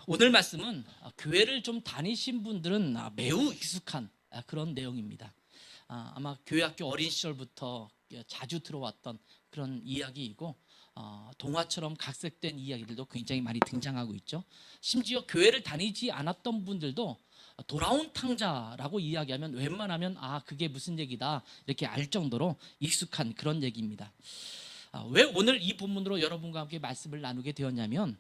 오늘 말씀은 교회를 좀 다니신 분들은 매우 익숙한 그런 내용입니다. 아마 교회 학교 어린 시절부터 자주 들어왔던 그런 이야기이고 동화처럼 각색된 이야기들도 굉장히 많이 등장하고 있죠. 심지어 교회를 다니지 않았던 분들도 돌아온 탕자라고 이야기하면 웬만하면 그게 무슨 얘기다 이렇게 알 정도로 익숙한 그런 얘기입니다. 왜 오늘 이 본문으로 여러분과 함께 말씀을 나누게 되었냐면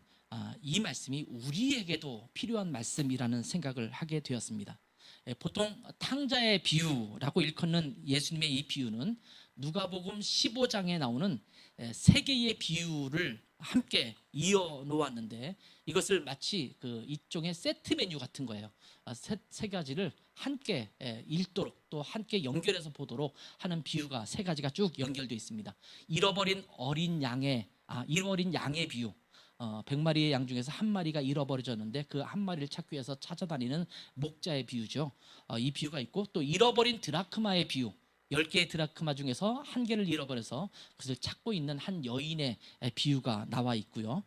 이 말씀이 우리에게도 필요한 말씀이라는 생각을 하게 되었습니다. 보통 탕자의 비유라고 일컫는 예수님의 이 비유는 누가복음 15장에 나오는 세 개의 비유를 함께 이어 놓았는데 이것을 마치 그 일종의 세트 메뉴 같은 거예요. 세 가지를 함께 읽도록 또 함께 연결해서 보도록 하는 비유가 세 가지가 쭉 연결되어 있습니다. 잃어버린 양의 비유. 100마리의 양 중에서 한 마리가 잃어버려졌는데 그 한 마리를 찾기 위해서 찾아다니는 목자의 비유죠. 이 비유가 있고 또 잃어버린 드라크마의 비유. 10개의 드라크마 중에서 한 개를 잃어버려서 그것을 찾고 있는 한 여인의 비유가 나와 있고요.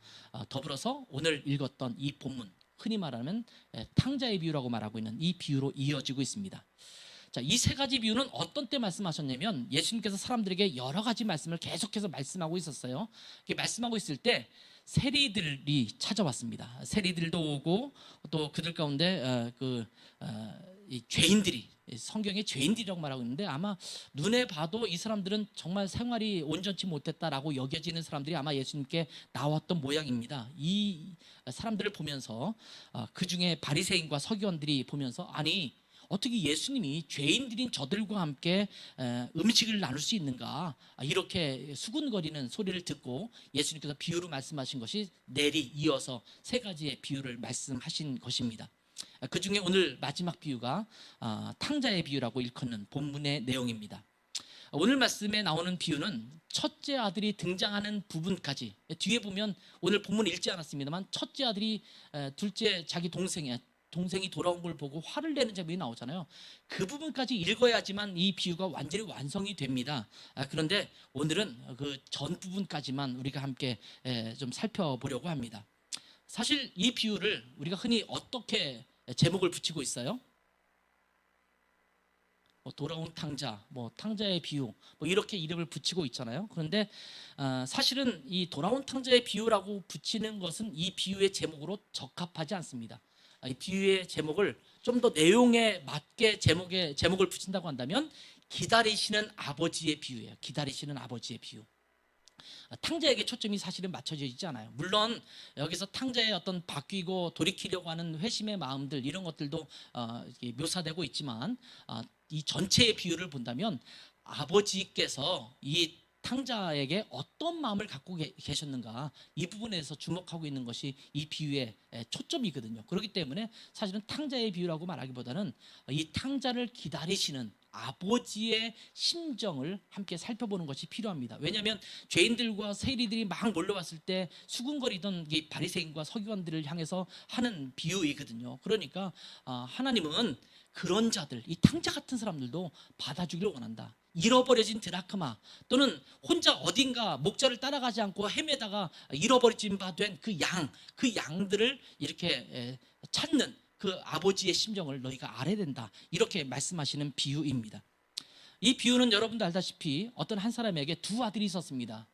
더불어서 오늘 읽었던 이 본문, 흔히 말하면 탕자의 비유라고 말하고 있는 이 비유로 이어지고 있습니다. 자, 이 세 가지 비유는 어떤 때 말씀하셨냐면 예수님께서 사람들에게 여러 가지 말씀을 계속해서 말씀하고 있었어요. 이렇게 말씀하고 있을 때 세리들이 찾아왔습니다. 세리들도 오고 또 그들 가운데 이 죄인들이, 성경에 죄인들이라고 말하고 있는데 아마 눈에 봐도 이 사람들은 정말 생활이 온전치 못했다라고 여겨지는 사람들이 아마 예수님께 나왔던 모양입니다. 이 사람들을 보면서 그 중에 바리새인과 서기관들이 보면서 아니 어떻게 예수님이 죄인들인 저들과 함께 음식을 나눌 수 있는가, 이렇게 수군거리는 소리를 듣고 예수님께서 비유로 말씀하신 것이 내리 이어서 세 가지의 비유를 말씀하신 것입니다. 그 중에 오늘 마지막 비유가 탕자의 비유라고 일컫는 본문의 내용입니다. 오늘 말씀에 나오는 비유는 첫째 아들이 등장하는 부분까지, 뒤에 보면 오늘 본문 읽지 않았습니다만 첫째 아들이 둘째 자기 동생이 돌아온 걸 보고 화를 내는 장면이 나오잖아요. 그 부분까지 읽어야지만 이 비유가 완전히 완성이 됩니다. 그런데 오늘은 그 전 부분까지만 우리가 함께 좀 살펴보려고 합니다. 사실 이 비유를 우리가 흔히 어떻게 제목을 붙이고 있어요? 돌아온 탕자, 탕자의 비유, 이렇게 이름을 붙이고 있잖아요. 그런데 사실은 이 돌아온 탕자의 비유라고 붙이는 것은 이 비유의 제목으로 적합하지 않습니다. 이 비유의 제목을 좀 더 내용에 맞게 제목을 붙인다고 한다면 기다리시는 아버지의 비유예요. 기다리시는 아버지의 비유. 탕자에게 초점이 사실은 맞춰져 있지 않아요. 물론 여기서 탕자의 어떤 바뀌고 돌이키려고 하는 회심의 마음들 이런 것들도 묘사되고 있지만 이 전체의 비유를 본다면 아버지께서 이 탕자에게 어떤 마음을 갖고 계셨는가, 이 부분에서 주목하고 있는 것이 이 비유의 초점이거든요. 그렇기 때문에 사실은 탕자의 비유라고 말하기보다는 이 탕자를 기다리시는 아버지의 심정을 함께 살펴보는 것이 필요합니다. 왜냐하면 죄인들과 세리들이 막 몰려왔을 때 수군거리던 이 바리새인과 서기관들을 향해서 하는 비유이거든요. 그러니까 하나님은 그런 자들, 이 탕자 같은 사람들도 받아주기를 원한다. 잃어버려진 드라크마 또는 혼자 어딘가 목자를 따라가지 않고 헤매다가 잃어버려진 바 된 그 양들을 이렇게 찾는 그 아버지의 심정을 너희가 알아야 된다, 이렇게 말씀하시는 비유입니다. 이 비유는 여러분도 알다시피 어떤 한 사람에게 두 아들이 있었습니다.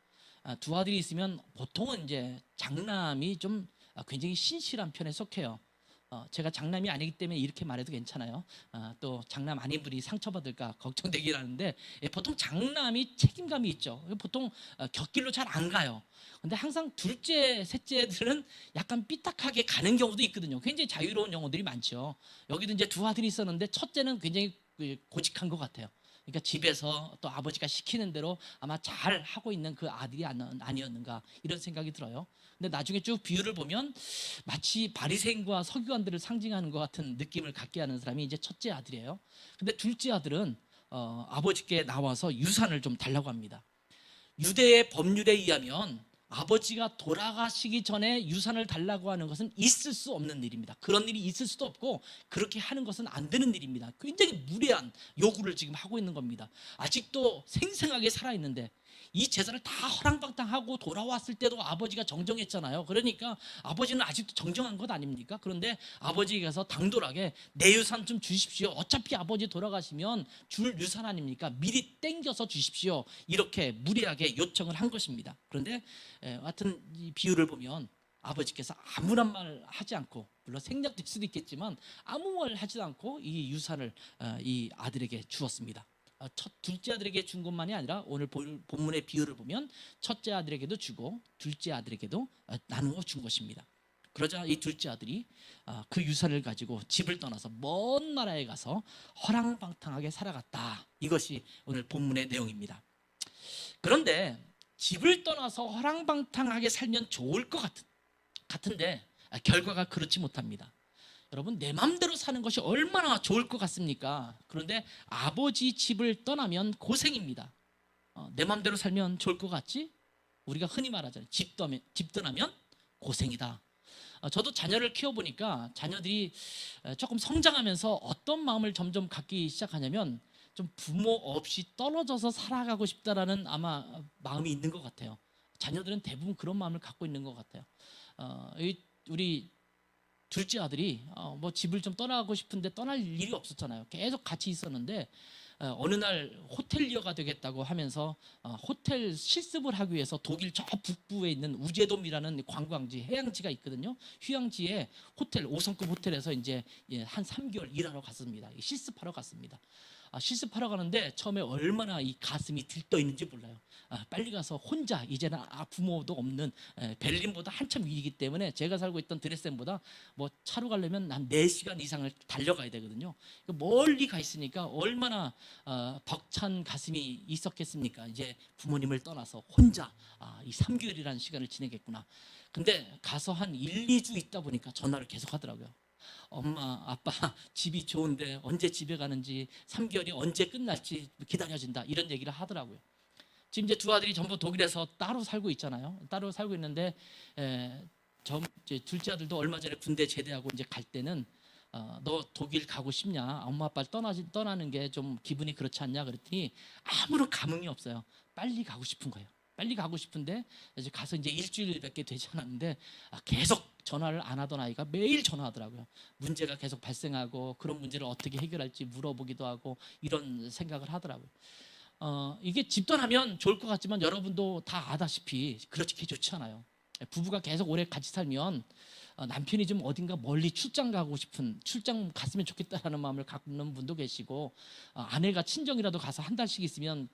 두 아들이 있으면 보통은 이제 장남이 좀 굉장히 신실한 편에 속해요. 제가 장남이 아니기 때문에 이렇게 말해도 괜찮아요. 또 장남 아닌 분이 상처받을까 걱정되긴 하는데 보통 장남이 책임감이 있죠. 보통 곁길로 잘 안 가요. 근데 항상 둘째, 셋째들은 약간 삐딱하게 가는 경우도 있거든요. 굉장히 자유로운 경우들이 많죠. 여기도 이제 두 아들이 있었는데 첫째는 굉장히 고직한 것 같아요. 그러니까 집에서 또 아버지가 시키는 대로 아마 잘 하고 있는 그 아들이 아니었는가, 이런 생각이 들어요. 근데 나중에 쭉 비유를 보면 마치 바리새인과 서기관들을 상징하는 것 같은 느낌을 갖게 하는 사람이 이제 첫째 아들이에요. 근데 둘째 아들은 아버지께 나와서 유산을 좀 달라고 합니다. 유대의 법률에 의하면 아버지가 돌아가시기 전에 유산을 달라고 하는 것은 있을 수 없는 일입니다. 그런 일이 있을 수도 없고 그렇게 하는 것은 안 되는 일입니다. 굉장히 무례한 요구를 지금 하고 있는 겁니다. 아직도 생생하게 살아있는데 이 제사를 다 허랑방탕하고 돌아왔을 때도 아버지가 정정했잖아요. 그러니까 아버지는 아직도 정정한 것 아닙니까? 그런데 아버지께서 당돌하게 내 유산 좀 주십시오. 어차피 아버지 돌아가시면 줄 유산 아닙니까? 미리 땡겨서 주십시오. 이렇게 무리하게 요청을 한 것입니다. 그런데 하여튼 이 비유를 보면 아버지께서 아무런 말 하지 않고, 물론 생략될 수도 있겠지만 아무 말 하지도 않고 이 유산을 이 아들에게 주었습니다. 둘째 아들에게 준 것만이 아니라 오늘 본문의 비유를 보면 첫째 아들에게도 주고 둘째 아들에게도 나누어 준 것입니다. 그러자 이 둘째 아들이 그 유산을 가지고 집을 떠나서 먼 나라에 가서 허랑방탕하게 살아갔다. 이것이 오늘 본문의 내용입니다. 그런데 집을 떠나서 허랑방탕하게 살면 좋을 것 같은데 결과가 그렇지 못합니다. 여러분, 내 맘대로 사는 것이 얼마나 좋을 것 같습니까? 그런데 아버지 집을 떠나면 고생입니다. 내 맘대로 살면 좋을 것 같지? 우리가 흔히 말하잖아요. 집 떠나면 고생이다. 저도 자녀를 키워보니까 자녀들이 조금 성장하면서 어떤 마음을 점점 갖기 시작하냐면 좀 부모 없이 떨어져서 살아가고 싶다라는 아마 마음이 있는 것 같아요. 자녀들은 대부분 그런 마음을 갖고 있는 것 같아요. 우리 둘째 아들이 뭐 집을 좀 떠나고 싶은데 떠날 일이 없었잖아요. 계속 같이 있었는데 어느 날 호텔리어가 되겠다고 하면서 호텔 실습을 하기 위해서 독일 저 북부에 있는 우제돔이라는 관광지, 해양지가 있거든요. 휴양지에 호텔 5성급 호텔에서 이제 한 3개월 일하러 갔습니다. 실습하러 갔습니다. 실습하러 가는데 처음에 얼마나 이 가슴이 들떠 있는지 몰라요. 빨리 가서 혼자, 이제는 부모도 없는 베를린보다 한참 위이기 때문에 제가 살고 있던 드레센보다 뭐 차로 가려면 한 4시간 이상을 달려가야 되거든요. 멀리 가 있으니까 얼마나 벅찬 가슴이 있었겠습니까? 이제 부모님을 떠나서 혼자 이 3개월이라는 시간을 지내겠구나. 근데 가서 한 1, 2주 있다 보니까 전화를 계속 하더라고요. 엄마, 아빠, 집이 좋은데 언제 집에 가는지, 3개월이 언제 끝날지 기다려진다, 이런 얘기를 하더라고요. 지금 이제 두 아들이 전부 독일에서 따로 살고 있잖아요. 따로 살고 있는데 이제 둘째 아들도 얼마 전에 군대 제대하고 이제 갈 때는 너 독일 가고 싶냐? 엄마 아빠를 떠나는 게 좀 기분이 그렇지 않냐? 그랬더니 아무런 감흥이 없어요. 빨리 가고 싶은 거예요. 빨리 가고 싶은데 이제 가서 이제 일주일밖에 되지 않았는데 계속 전화를 안 하던 아이가 매일 전화하더라고요. 문제가 계속 발생하고 그런 문제를 어떻게 해결할지 물어보기도 하고 이런 생각을 하더라고요. 이게 집 떠나면 좋을 것 같지만 여러분도 다 아다시피 그렇게 좋지 않아요. 부부가 계속 오래 같이 살면 남편이 좀 어딘가 멀리 출장 갔으면 좋겠다라는 마음을 갖는 분도 계시고, 아내가 친정이라도 가서 한 달씩 있으면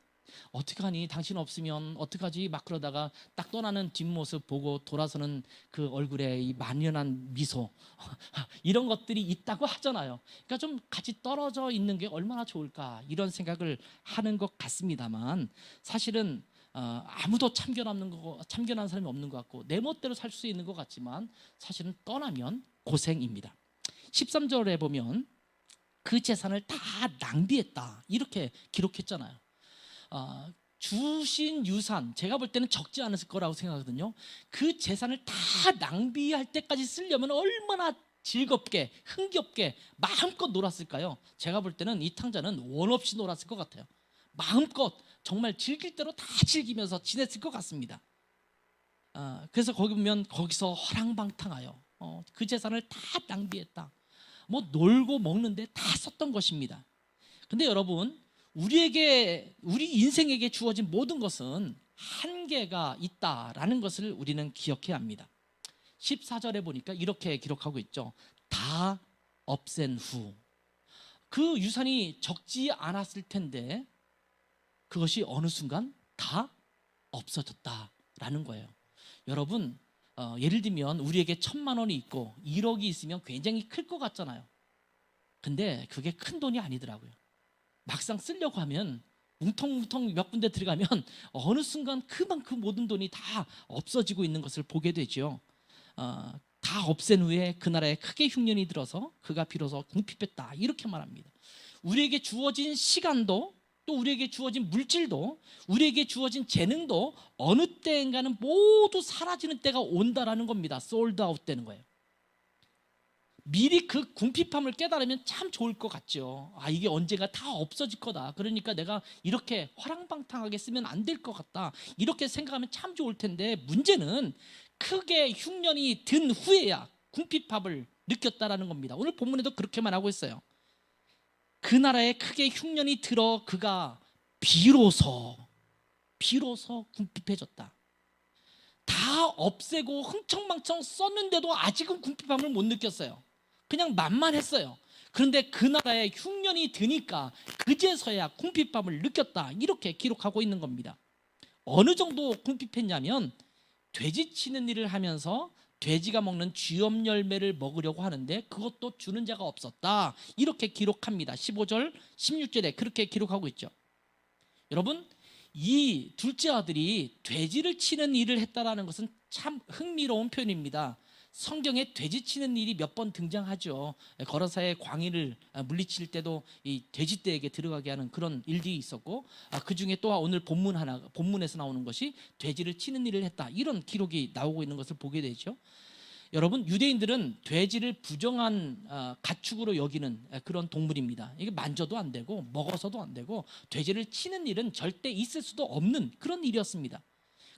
어떡하니, 당신 없으면 어떡하지 막 그러다가 딱 떠나는 뒷모습 보고 돌아서는 그 얼굴에 이 만연한 미소 이런 것들이 있다고 하잖아요. 그러니까 좀 같이 떨어져 있는 게 얼마나 좋을까, 이런 생각을 하는 것 같습니다만, 사실은 아무도 참견하는 사람이 없는 것 같고 내 멋대로 살 수 있는 것 같지만 사실은 떠나면 고생입니다. 13절에 보면 그 재산을 다 낭비했다, 이렇게 기록했잖아요. 주신 유산, 제가 볼 때는 적지 않았을 거라고 생각하거든요. 그 재산을 다 낭비할 때까지 쓰려면 얼마나 즐겁게, 흥겹게 마음껏 놀았을까요? 제가 볼 때는 이 탕자는 원 없이 놀았을 것 같아요. 마음껏 정말 즐길 대로 다 즐기면서 지냈을 것 같습니다. 그래서 거기 보면 거기서 허랑방탕하여 그 재산을 다 낭비했다. 뭐 놀고 먹는데 다 썼던 것입니다. 근데 여러분, 우리 인생에게 주어진 모든 것은 한계가 있다라는 것을 우리는 기억해야 합니다. 14절에 보니까 이렇게 기록하고 있죠. 다 없앤 후. 그 유산이 적지 않았을 텐데 그것이 어느 순간 다 없어졌다라는 거예요. 여러분, 예를 들면 우리에게 1,000만 원이 있고 1억이 있으면 굉장히 클 것 같잖아요. 근데 그게 큰 돈이 아니더라고요. 막상 쓰려고 하면 뭉텅뭉텅 몇 군데 들어가면 어느 순간 그만큼 모든 돈이 다 없어지고 있는 것을 보게 되죠. 다 없앤 후에 그 나라에 크게 흉년이 들어서 그가 비로소 궁핍했다, 이렇게 말합니다. 우리에게 주어진 시간도 또 우리에게 주어진 물질도, 우리에게 주어진 재능도 어느 때인가는 모두 사라지는 때가 온다라는 겁니다. 솔드아웃 되는 거예요. 미리 그 궁핍함을 깨달으면 참 좋을 것 같죠. 아, 이게 언젠가 다 없어질 거다. 그러니까 내가 이렇게 화랑방탕하게 쓰면 안 될 것 같다. 이렇게 생각하면 참 좋을 텐데, 문제는 크게 흉년이 든 후에야 궁핍함을 느꼈다라는 겁니다. 오늘 본문에도 그렇게 말하고 있어요. 그 나라에 크게 흉년이 들어 그가 비로소 궁핍해졌다. 다 없애고 흥청망청 썼는데도 아직은 궁핍함을 못 느꼈어요. 그냥 만만했어요. 그런데 그 나라에 흉년이 드니까 그제서야 궁핍함을 느꼈다. 이렇게 기록하고 있는 겁니다. 어느 정도 궁핍했냐면, 돼지 치는 일을 하면서 돼지가 먹는 쥐엄 열매를 먹으려고 하는데 그것도 주는 자가 없었다. 이렇게 기록합니다. 15절 16절에 그렇게 기록하고 있죠. 여러분, 이 둘째 아들이 돼지를 치는 일을 했다라는 것은 참 흥미로운 표현입니다. 성경에 돼지 치는 일이 몇 번 등장하죠. 거라사의 광인을 물리칠 때도 이 돼지떼에게 들어가게 하는 그런 일들이 있었고, 그 중에 또 오늘 본문에서 나오는 것이 돼지를 치는 일을 했다, 이런 기록이 나오고 있는 것을 보게 되죠. 여러분, 유대인들은 돼지를 부정한 가축으로 여기는 그런 동물입니다. 이게 만져도 안 되고 먹어서도 안 되고 돼지를 치는 일은 절대 있을 수도 없는 그런 일이었습니다.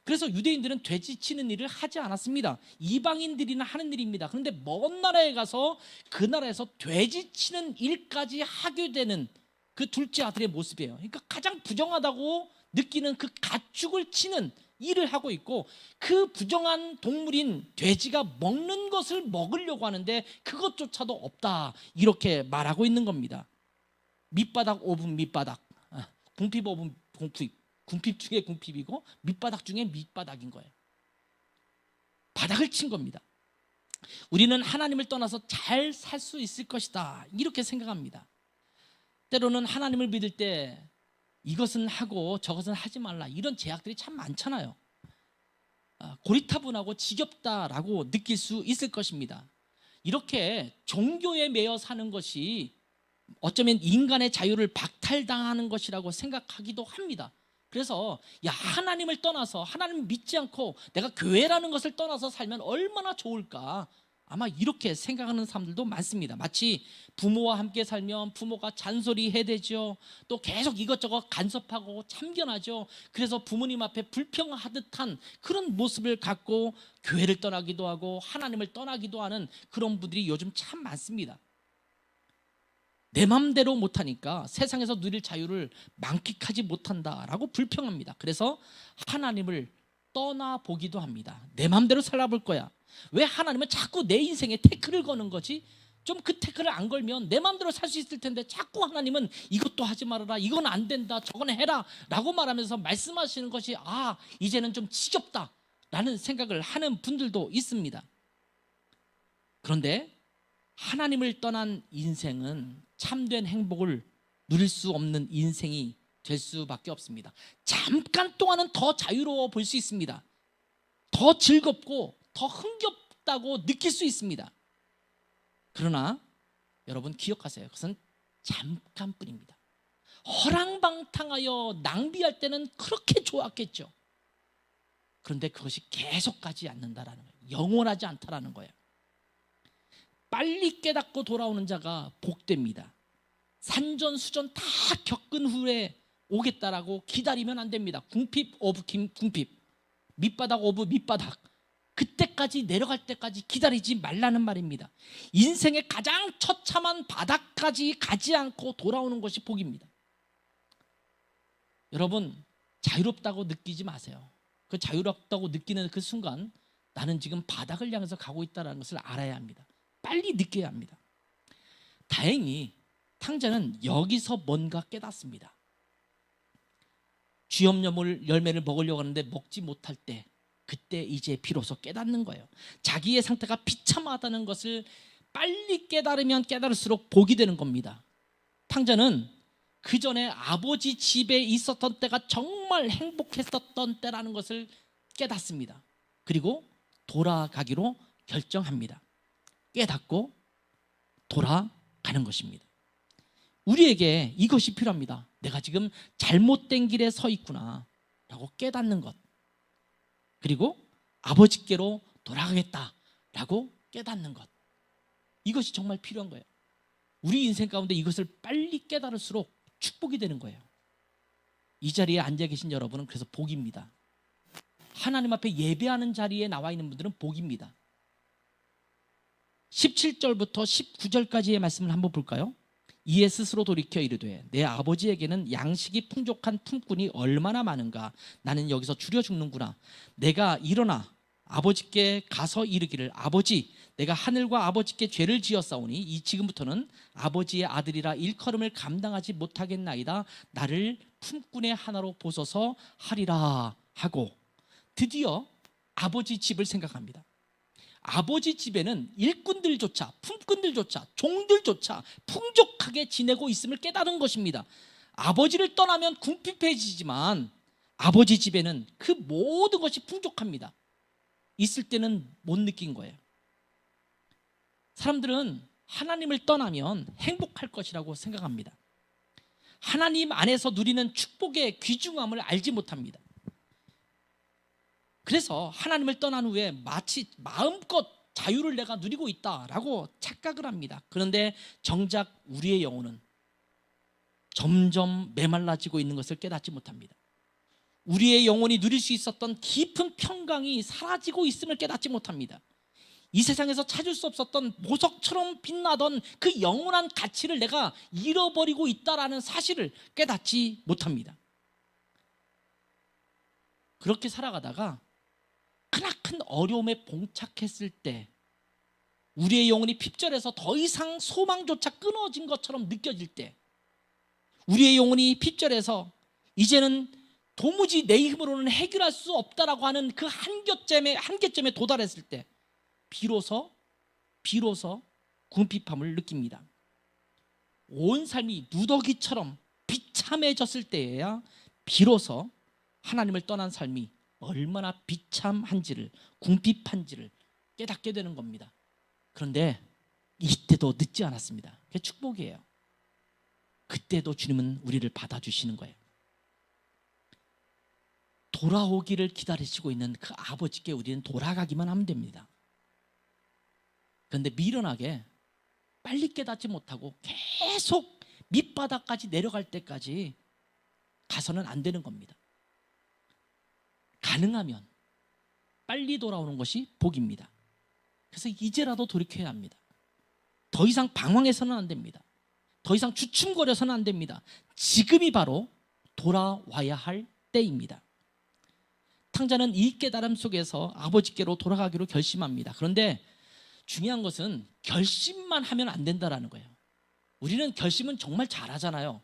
그래서 유대인들은 돼지 치는 일을 하지 않았습니다. 이방인들이나 하는 일입니다. 그런데 먼 나라에 가서 그 나라에서 돼지 치는 일까지 하게 되는 그 둘째 아들의 모습이에요. 그러니까 가장 부정하다고 느끼는 그 가축을 치는 일을 하고 있고, 그 부정한 동물인 돼지가 먹는 것을 먹으려고 하는데 그것조차도 없다, 이렇게 말하고 있는 겁니다. 밑바닥 오분 밑바닥, 궁핍 오분 궁핍, 궁핍 중에 궁핍이고 밑바닥 중에 밑바닥인 거예요. 바닥을 친 겁니다. 우리는 하나님을 떠나서 잘 살 수 있을 것이다, 이렇게 생각합니다. 때로는 하나님을 믿을 때 이것은 하고 저것은 하지 말라, 이런 제약들이 참 많잖아요. 고리타분하고 지겹다라고 느낄 수 있을 것입니다. 이렇게 종교에 매여 사는 것이 어쩌면 인간의 자유를 박탈당하는 것이라고 생각하기도 합니다. 그래서 하나님을 떠나서, 하나님을 믿지 않고 내가 교회라는 것을 떠나서 살면 얼마나 좋을까, 아마 이렇게 생각하는 사람들도 많습니다. 마치 부모와 함께 살면 부모가 잔소리해대죠. 또 계속 이것저것 간섭하고 참견하죠. 그래서 부모님 앞에 불평하듯한 그런 모습을 갖고 교회를 떠나기도 하고 하나님을 떠나기도 하는 그런 분들이 요즘 참 많습니다. 내 맘대로 못하니까 세상에서 누릴 자유를 만끽하지 못한다라고 불평합니다. 그래서 하나님을 떠나보기도 합니다. 내 맘대로 살아볼 거야. 왜 하나님은 자꾸 내 인생에 태클을 거는 거지? 좀 그 태클을 안 걸면 내 맘대로 살 수 있을 텐데 자꾸 하나님은 이것도 하지 말아라, 이건 안 된다, 저건 해라 라고 말하면서 말씀하시는 것이 이제는 좀 지겹다 라는 생각을 하는 분들도 있습니다. 그런데 하나님을 떠난 인생은 참된 행복을 누릴 수 없는 인생이 될 수밖에 없습니다. 잠깐 동안은 더 자유로워 볼 수 있습니다. 더 즐겁고 더 흥겹다고 느낄 수 있습니다. 그러나 여러분 기억하세요. 그것은 잠깐뿐입니다. 허랑방탕하여 낭비할 때는 그렇게 좋았겠죠. 그런데 그것이 계속 가지 않는다라는 거예요. 영원하지 않다라는 거예요. 빨리 깨닫고 돌아오는 자가 복됩니다. 산전수전 다 겪은 후에 오겠다라고 기다리면 안 됩니다. 궁핍 오브 궁핍, 밑바닥 오브 밑바닥, 그때까지 내려갈 때까지 기다리지 말라는 말입니다. 인생의 가장 처참한 바닥까지 가지 않고 돌아오는 것이 복입니다. 여러분, 자유롭다고 느끼지 마세요. 그 자유롭다고 느끼는 그 순간 나는 지금 바닥을 향해서 가고 있다는 것을 알아야 합니다. 빨리 느껴야 합니다. 다행히 탕자는 여기서 뭔가 깨닫습니다. 쥐엄 열매를 먹으려고 하는데 먹지 못할 때, 그때 이제 비로소 깨닫는 거예요. 자기의 상태가 비참하다는 것을 빨리 깨달으면 깨달을수록 복이 되는 겁니다. 탕자는 그 전에 아버지 집에 있었던 때가 정말 행복했었던 때라는 것을 깨닫습니다. 그리고 돌아가기로 결정합니다. 깨닫고 돌아가는 것입니다. 우리에게 이것이 필요합니다. 내가 지금 잘못된 길에 서 있구나 라고 깨닫는 것, 그리고 아버지께로 돌아가겠다라고 깨닫는 것, 이것이 정말 필요한 거예요. 우리 인생 가운데 이것을 빨리 깨달을수록 축복이 되는 거예요. 이 자리에 앉아 계신 여러분은 그래서 복입니다. 하나님 앞에 예배하는 자리에 나와 있는 분들은 복입니다. 17절부터 19절까지의 말씀을 한번 볼까요? 이에 스스로 돌이켜 이르되 내 아버지에게는 양식이 풍족한 품꾼이 얼마나 많은가. 나는 여기서 줄여 죽는구나. 내가 일어나 아버지께 가서 이르기를 아버지, 내가 하늘과 아버지께 죄를 지었사오니 이 지금부터는 아버지의 아들이라 일컬음을 감당하지 못하겠나이다. 나를 품꾼의 하나로 보소서 하리라 하고 드디어 아버지 집을 생각합니다. 아버지 집에는 일꾼들조차, 품꾼들조차, 종들조차 풍족하게 지내고 있음을 깨달은 것입니다. 아버지를 떠나면 궁핍해지지만 아버지 집에는 그 모든 것이 풍족합니다. 있을 때는 못 느낀 거예요. 사람들은 하나님을 떠나면 행복할 것이라고 생각합니다. 하나님 안에서 누리는 축복의 귀중함을 알지 못합니다. 그래서 하나님을 떠난 후에 마치 마음껏 자유를 내가 누리고 있다라고 착각을 합니다. 그런데 정작 우리의 영혼은 점점 메말라지고 있는 것을 깨닫지 못합니다. 우리의 영혼이 누릴 수 있었던 깊은 평강이 사라지고 있음을 깨닫지 못합니다. 이 세상에서 찾을 수 없었던 보석처럼 빛나던 그 영원한 가치를 내가 잃어버리고 있다라는 사실을 깨닫지 못합니다. 그렇게 살아가다가 크나큰 어려움에 봉착했을 때 우리의 영혼이 핍절해서 더 이상 소망조차 끊어진 것처럼 느껴질 때, 우리의 영혼이 핍절해서 이제는 도무지 내 힘으로는 해결할 수 없다라고 하는 그 한계점에 도달했을 때 비로소 궁핍함을 느낍니다. 온 삶이 누더기처럼 비참해졌을 때에야 비로소 하나님을 떠난 삶이 얼마나 비참한지를, 궁핍한지를 깨닫게 되는 겁니다. 그런데 이때도 늦지 않았습니다. 그게 축복이에요. 그때도 주님은 우리를 받아주시는 거예요. 돌아오기를 기다리시고 있는 그 아버지께 우리는 돌아가기만 하면 됩니다. 그런데 미련하게 빨리 깨닫지 못하고 계속 밑바닥까지 내려갈 때까지 가서는 안 되는 겁니다. 가능하면 빨리 돌아오는 것이 복입니다. 그래서 이제라도 돌이켜야 합니다. 더 이상 방황해서는 안 됩니다. 더 이상 주춤거려서는 안 됩니다. 지금이 바로 돌아와야 할 때입니다. 탕자는 이 깨달음 속에서 아버지께로 돌아가기로 결심합니다. 그런데 중요한 것은 결심만 하면 안 된다는 거예요. 우리는 결심은 정말 잘하잖아요.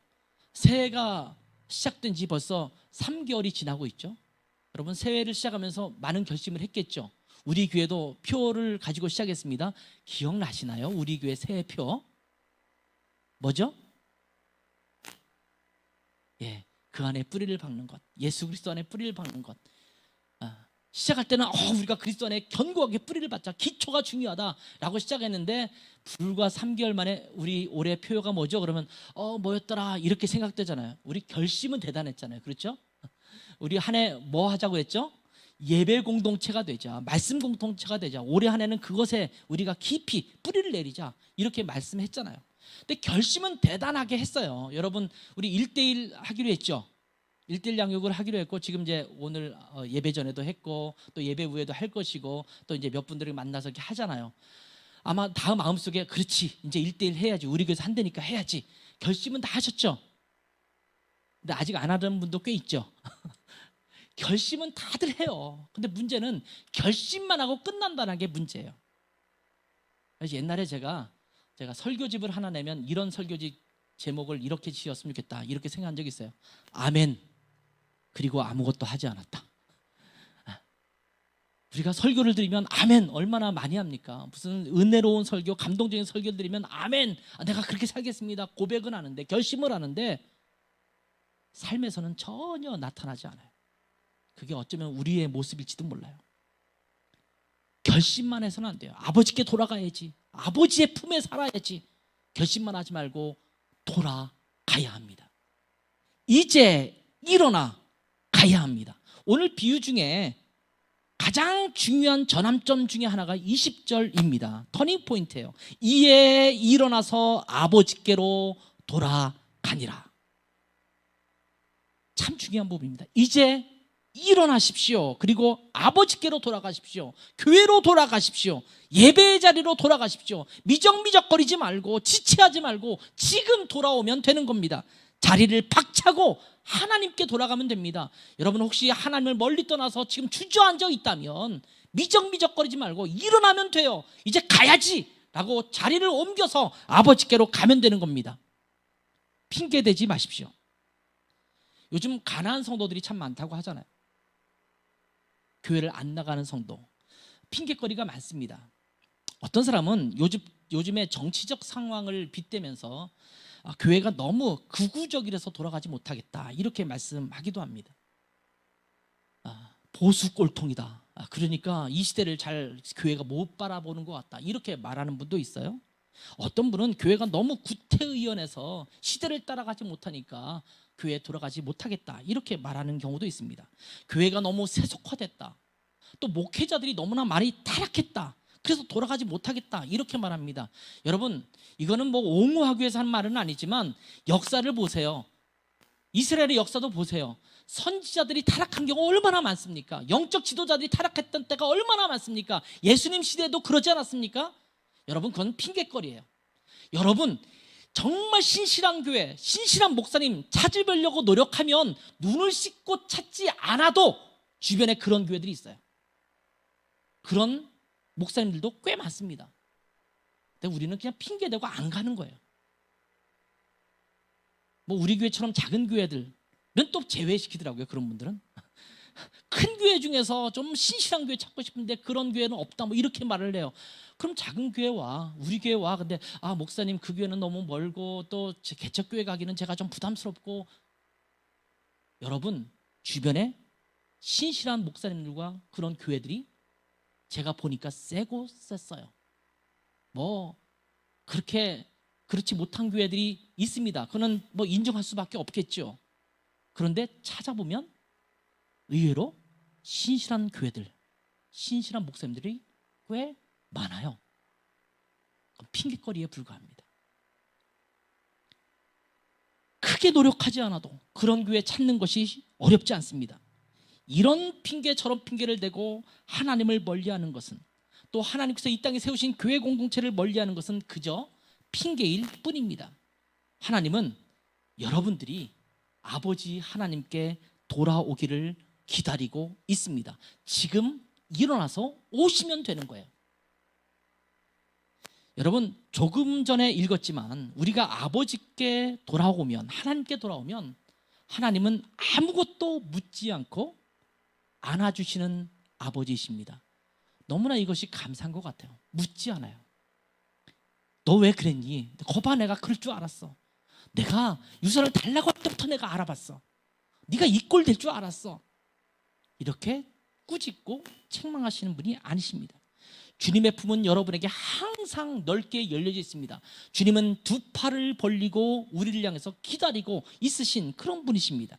새해가 시작된 지 벌써 3개월이 지나고 있죠. 여러분, 새해를 시작하면서 많은 결심을 했겠죠. 우리 교회도 표를 가지고 시작했습니다. 기억나시나요? 우리 교회 새해표 뭐죠? 그 안에 뿌리를 박는 것, 예수 그리스도 안에 뿌리를 박는 것. 시작할 때는 우리가 그리스도 안에 견고하게 뿌리를 받자, 기초가 중요하다라고 시작했는데 불과 3개월 만에 우리 올해 표가 뭐죠? 그러면 뭐였더라 이렇게 생각되잖아요. 우리 결심은 대단했잖아요. 그렇죠? 우리 한 해 뭐 하자고 했죠? 예배 공동체가 되자, 말씀 공동체가 되자, 올해 한 해는 그것에 우리가 깊이 뿌리를 내리자 이렇게 말씀했잖아요. 근데 결심은 대단하게 했어요. 여러분, 우리 1:1 하기로 했죠. 1:1 양육을 하기로 했고, 지금 이제 오늘 예배 전에도 했고 또 예배 후에도 할 것이고 또 이제 몇 분들이 만나서 이렇게 하잖아요. 아마 다음 마음속에 그렇지, 이제 1:1 해야지, 우리 교회에서 한다니까 해야지, 결심은 다 하셨죠. 근데 아직 안 하는 분도 꽤 있죠. 결심은 다들 해요. 근데 문제는 결심만 하고 끝난다는 게 문제예요. 그래서 옛날에 제가 설교집을 하나 내면 이런 설교집 제목을 이렇게 지었으면 좋겠다 이렇게 생각한 적이 있어요. 아멘, 그리고 아무것도 하지 않았다. 우리가 설교를 드리면 아멘 얼마나 많이 합니까? 무슨 은혜로운 설교, 감동적인 설교를 드리면 아멘, 내가 그렇게 살겠습니다 고백은 하는데, 결심을 하는데 삶에서는 전혀 나타나지 않아요. 그게 어쩌면 우리의 모습일지도 몰라요. 결심만 해서는 안 돼요. 아버지께 돌아가야지, 아버지의 품에 살아야지. 결심만 하지 말고 돌아가야 합니다. 이제 일어나 가야 합니다. 오늘 비유 중에 가장 중요한 전환점 중에 하나가 20절입니다. 터닝 포인트예요. 이에 일어나서 아버지께로 돌아가니라. 참 중요한 부분입니다. 이제 일어나십시오. 그리고 아버지께로 돌아가십시오. 교회로 돌아가십시오. 예배의 자리로 돌아가십시오. 미적미적거리지 말고 지체하지 말고 지금 돌아오면 되는 겁니다. 자리를 박차고 하나님께 돌아가면 됩니다. 여러분 혹시 하나님을 멀리 떠나서 지금 주저앉아 있다면 미적미적거리지 말고 일어나면 돼요. 이제 가야지 라고 자리를 옮겨서 아버지께로 가면 되는 겁니다. 핑계대지 마십시오. 요즘 가난한 성도들이 참 많다고 하잖아요. 교회를 안 나가는 성도, 핑계거리가 많습니다. 어떤 사람은 요즘에 정치적 상황을 빗대면서 교회가 너무 극우적이라서 돌아가지 못하겠다 이렇게 말씀하기도 합니다. 보수 꼴통이다. 그러니까 이 시대를 잘 교회가 못 바라보는 것 같다 이렇게 말하는 분도 있어요. 어떤 분은 교회가 너무 구태의연해서 시대를 따라가지 못하니까 교회에 돌아가지 못하겠다 이렇게 말하는 경우도 있습니다. 교회가 너무 세속화됐다. 또 목회자들이 너무나 많이 타락했다. 그래서 돌아가지 못하겠다 이렇게 말합니다. 여러분 이거는 뭐 옹호하기 위해서 하는 말은 아니지만 역사를 보세요. 이스라엘의 역사도 보세요. 선지자들이 타락한 경우 얼마나 많습니까? 영적 지도자들이 타락했던 때가 얼마나 많습니까? 예수님 시대에도 그러지 않았습니까? 여러분 그건 핑계거리예요. 여러분 정말 신실한 교회, 신실한 목사님 찾으려고 노력하면 눈을 씻고 찾지 않아도 주변에 그런 교회들이 있어요. 그런 목사님들도 꽤 많습니다. 근데 우리는 그냥 핑계대고 안 가는 거예요. 뭐 우리 교회처럼 작은 교회들은 또 제외시키더라고요. 그런 분들은 큰 교회 중에서 좀 신실한 교회 찾고 싶은데 그런 교회는 없다 뭐 이렇게 말을 해요. 그럼 작은 교회 와, 우리 교회 와. 근데 목사님 그 교회는 너무 멀고 또 개척교회 가기는 제가 좀 부담스럽고. 여러분 주변에 신실한 목사님들과 그런 교회들이 제가 보니까 세고 셌어요. 뭐 그렇게 그렇지 못한 교회들이 있습니다. 그거는 뭐 인정할 수밖에 없겠죠. 그런데 찾아보면 의외로 신실한 교회들, 신실한 목사님들이 꽤 많아요. 핑계거리에 불과합니다. 크게 노력하지 않아도 그런 교회 찾는 것이 어렵지 않습니다. 이런 핑계 저런 핑계를 대고 하나님을 멀리하는 것은, 또 하나님께서 이 땅에 세우신 교회 공동체를 멀리하는 것은 그저 핑계일 뿐입니다. 하나님은 여러분들이 아버지 하나님께 돌아오기를 기다리고 있습니다. 지금 일어나서 오시면 되는 거예요. 여러분 조금 전에 읽었지만 우리가 아버지께 돌아오면, 하나님께 돌아오면 하나님은 아무것도 묻지 않고 안아주시는 아버지이십니다. 너무나 이것이 감사한 것 같아요. 묻지 않아요. 너 왜 그랬니? 거봐 내가 그럴 줄 알았어. 내가 유서를 달라고 할 때부터 내가 알아봤어. 네가 이 꼴 될 줄 알았어. 이렇게 꾸짖고 책망하시는 분이 아니십니다. 주님의 품은 여러분에게 항상 넓게 열려져 있습니다. 주님은 두 팔을 벌리고 우리를 향해서 기다리고 있으신 그런 분이십니다.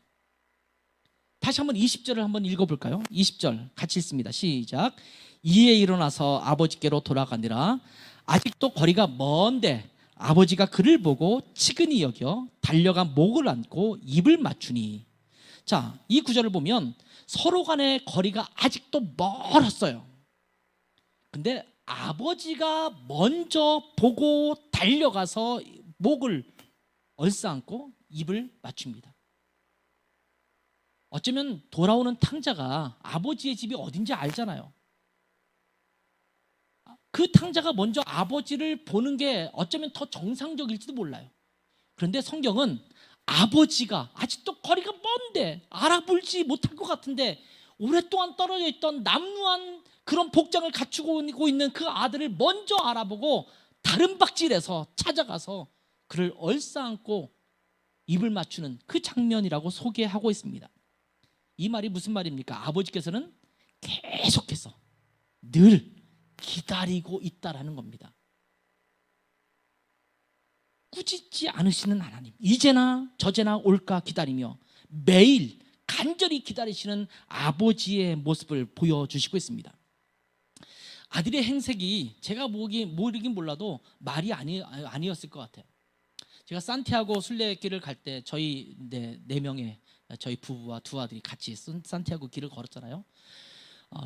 다시 한번 20절을 한번 읽어볼까요? 20절 같이 읽습니다. 시작. 이에 일어나서 아버지께로 돌아가니라. 아직도 거리가 먼데 아버지가 그를 보고 치근히 여겨 달려가 목을 안고 입을 맞추니. 자, 이 구절을 보면 서로 간의 거리가 아직도 멀었어요. 근데 아버지가 먼저 보고 달려가서 목을 얼싸안고 입을 맞춥니다. 어쩌면 돌아오는 탕자가 아버지의 집이 어딘지 알잖아요. 그 탕자가 먼저 아버지를 보는 게 어쩌면 더 정상적일지도 몰라요. 그런데 성경은 아버지가 아직도 거리가 먼데 알아보지 못할 것 같은데 오랫동안 떨어져 있던 남루한 그런 복장을 갖추고 있는 그 아들을 먼저 알아보고 다른 박질에서 찾아가서 그를 얼싸안고 입을 맞추는 그 장면이라고 소개하고 있습니다. 이 말이 무슨 말입니까? 아버지께서는 계속해서 늘 기다리고 있다라는 겁니다. 꾸짖지 않으시는 하나님, 이제나 저제나 올까 기다리며 매일 간절히 기다리시는 아버지의 모습을 보여주시고 있습니다. 아들의 행색이 제가 모르긴 몰라도 말이 아니었을 것 같아요. 제가 산티아고 순례길을 갈 때 저희 네 명의 저희 부부와 두 아들이 같이 산티아고 길을 걸었잖아요.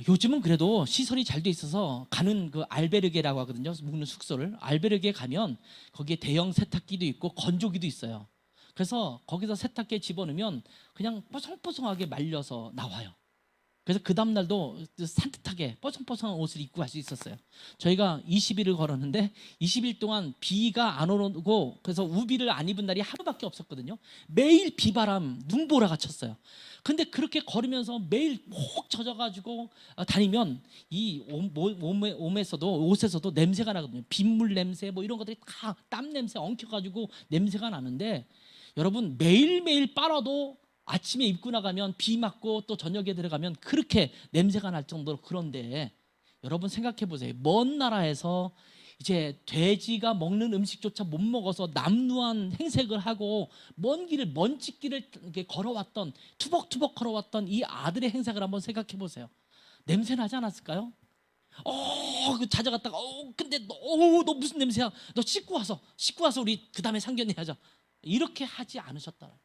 요즘은 그래도 시설이 잘 돼 있어서 가는 그 알베르게라고 하거든요. 묵는 숙소를 알베르게 가면 거기에 대형 세탁기도 있고 건조기도 있어요. 그래서 거기서 세탁기에 집어넣으면 그냥 뽀송뽀송하게 말려서 나와요. 그래서 그 다음날도 산뜻하게 뽀송뽀송한 옷을 입고 갈 수 있었어요. 저희가 20일을 걸었는데 20일 동안 비가 안 오고 그래서 우비를 안 입은 날이 하루밖에 없었거든요. 매일 비바람, 눈보라가 쳤어요. 근데 그렇게 걸으면서 매일 푹 젖어가지고 다니면 이 옷에서도 냄새가 나거든요. 빗물 냄새 뭐 이런 것들이 다 땀 냄새 엉켜가지고 냄새가 나는데, 여러분 매일매일 빨아도 아침에 입고 나가면 비 맞고 또 저녁에 들어가면 그렇게 냄새가 날 정도로. 그런데 여러분 생각해 보세요. 먼 나라에서 이제 돼지가 먹는 음식조차 못 먹어서 남루한 행색을 하고 먼지길을 이렇게 걸어왔던, 투벅투벅 걸어왔던 이 아들의 행색을 한번 생각해 보세요. 냄새 나지 않았을까요? 찾아갔다가 근데 너 무슨 냄새야? 너 씻고 와서 우리 그 다음에 상견례 하자. 이렇게 하지 않으셨다.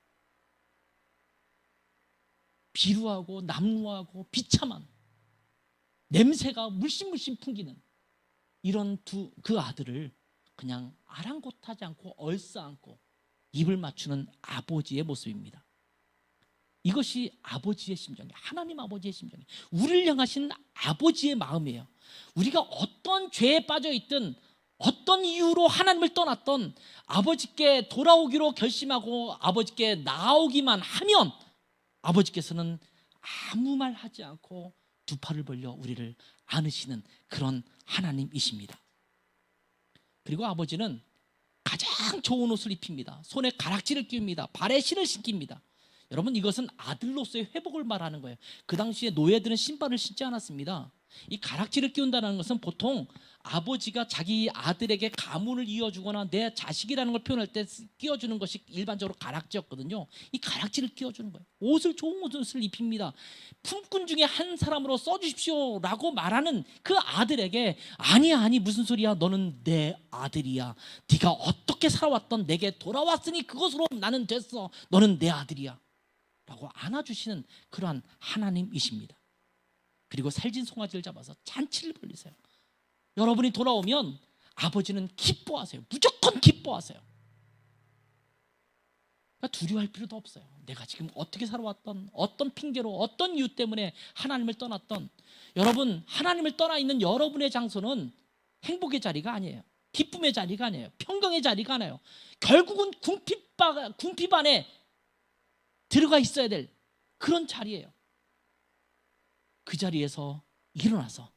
비루하고 남루하고 비참한 냄새가 물씬물씬 풍기는 이런 그 아들을 그냥 아랑곳하지 않고 얼싸안고 입을 맞추는 아버지의 모습입니다. 이것이 아버지의 심정이에요. 하나님 아버지의 심정이에요. 우리를 향하신 아버지의 마음이에요. 우리가 어떤 죄에 빠져 있든 어떤 이유로 하나님을 떠났던 아버지께 돌아오기로 결심하고 아버지께 나오기만 하면 아버지께서는 아무 말 하지 않고 두 팔을 벌려 우리를 안으시는 그런 하나님이십니다. 그리고 아버지는 가장 좋은 옷을 입힙니다. 손에 가락지를 끼웁니다. 발에 신을 신깁니다. 여러분, 이것은 아들로서의 회복을 말하는 거예요. 그 당시에 노예들은 신발을 신지 않았습니다. 이 가락지를 끼운다는 것은 보통 아버지가 자기 아들에게 가문을 이어주거나 내 자식이라는 걸 표현할 때 끼워주는 것이 일반적으로 가락지였거든요. 이 가락지를 끼워주는 거예요. 좋은 옷을 입힙니다. 품꾼 중에 한 사람으로 써주십시오 라고 말하는 그 아들에게 아니 무슨 소리야, 너는 내 아들이야. 네가 어떻게 살아왔던 내게 돌아왔으니 그것으로 나는 됐어. 너는 내 아들이야 라고 안아주시는 그러한 하나님이십니다. 그리고 살진 송아지를 잡아서 잔치를 벌리세요. 여러분이 돌아오면 아버지는 기뻐하세요. 무조건 기뻐하세요. 그러니까 두려워할 필요도 없어요. 내가 지금 어떻게 살아왔던, 어떤 핑계로, 어떤 이유 때문에 하나님을 떠났던, 여러분 하나님을 떠나 있는 여러분의 장소는 행복의 자리가 아니에요. 기쁨의 자리가 아니에요. 평강의 자리가 아니에요. 결국은 궁핍 안에 들어가 있어야 될 그런 자리예요. 그 자리에서 일어나서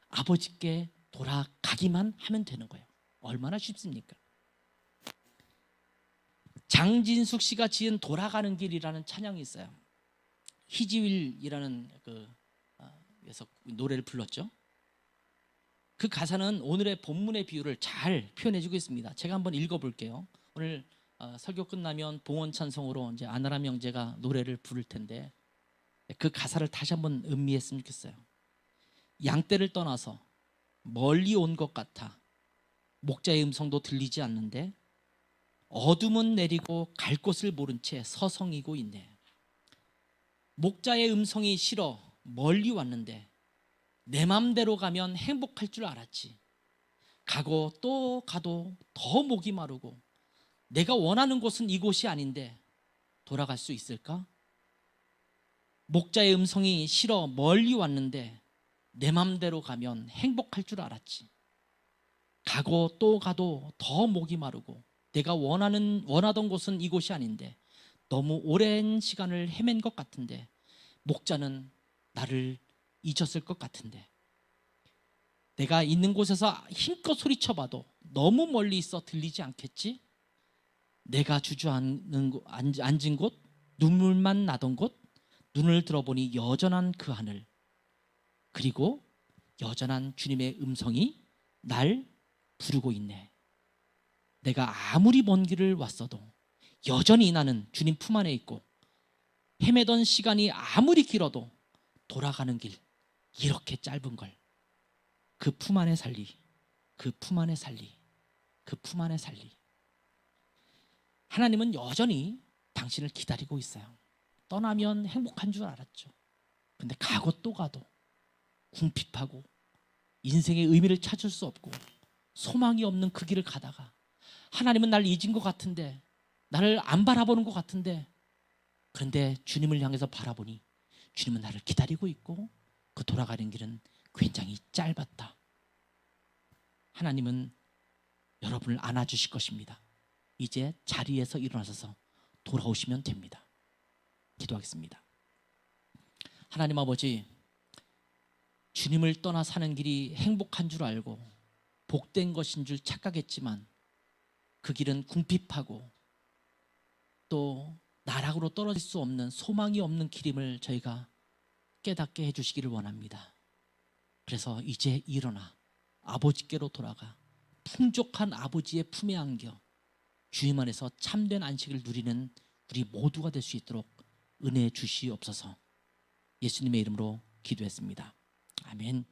아버지께 돌아가기만 하면 되는 거예요. 얼마나 쉽습니까? 장진숙 씨가 지은 돌아가는 길이라는 찬양이 있어요. 희지윌이라는 그에서 노래를 불렀죠. 그 가사는 오늘의 본문의 비유를 잘 표현해주고 있습니다. 제가 한번 읽어볼게요. 오늘 설교 끝나면 봉헌 찬송으로 이제 아나람 형제가 노래를 부를 텐데 그 가사를 다시 한번 음미했으면 좋겠어요. 양떼를 떠나서 멀리 온 것 같아 목자의 음성도 들리지 않는데 어둠은 내리고 갈 곳을 모른 채 서성이고 있네. 목자의 음성이 싫어 멀리 왔는데 내 맘대로 가면 행복할 줄 알았지. 가고 또 가도 더 목이 마르고 내가 원하는 곳은 이곳이 아닌데 돌아갈 수 있을까? 목자의 음성이 싫어 멀리 왔는데 내 맘대로 가면 행복할 줄 알았지. 가고 또 가도 더 목이 마르고 내가 원하던 곳은 이곳이 아닌데 너무 오랜 시간을 헤맨 것 같은데 목자는 나를 잊었을 것 같은데 내가 있는 곳에서 힘껏 소리쳐봐도 너무 멀리 있어 들리지 않겠지? 내가 앉은 곳, 눈물만 나던 곳, 눈을 들어보니 여전한 그 하늘, 그리고 여전한 주님의 음성이 날 부르고 있네. 내가 아무리 먼 길을 왔어도 여전히 나는 주님 품 안에 있고, 헤매던 시간이 아무리 길어도 돌아가는 길 이렇게 짧은 걸 그 품 안에 살리, 그 품 안에 살리, 그 품 안에 살리. 하나님은 여전히 당신을 기다리고 있어요. 떠나면 행복한 줄 알았죠. 근데 가고 또 가도 궁핍하고 인생의 의미를 찾을 수 없고 소망이 없는 그 길을 가다가 하나님은 나를 잊은 것 같은데, 나를 안 바라보는 것 같은데, 그런데 주님을 향해서 바라보니 주님은 나를 기다리고 있고 그 돌아가는 길은 굉장히 짧았다. 하나님은 여러분을 안아주실 것입니다. 이제 자리에서 일어나셔서 돌아오시면 됩니다. 기도하겠습니다. 하나님 아버지, 주님을 떠나 사는 길이 행복한 줄 알고 복된 것인 줄 착각했지만 그 길은 궁핍하고 또 나락으로 떨어질 수 없는 소망이 없는 길임을 저희가 깨닫게 해주시기를 원합니다. 그래서 이제 일어나 아버지께로 돌아가 풍족한 아버지의 품에 안겨 주님 안에서 참된 안식을 누리는 우리 모두가 될 수 있도록 은혜 주시옵소서. 예수님의 이름으로 기도했습니다. 아멘.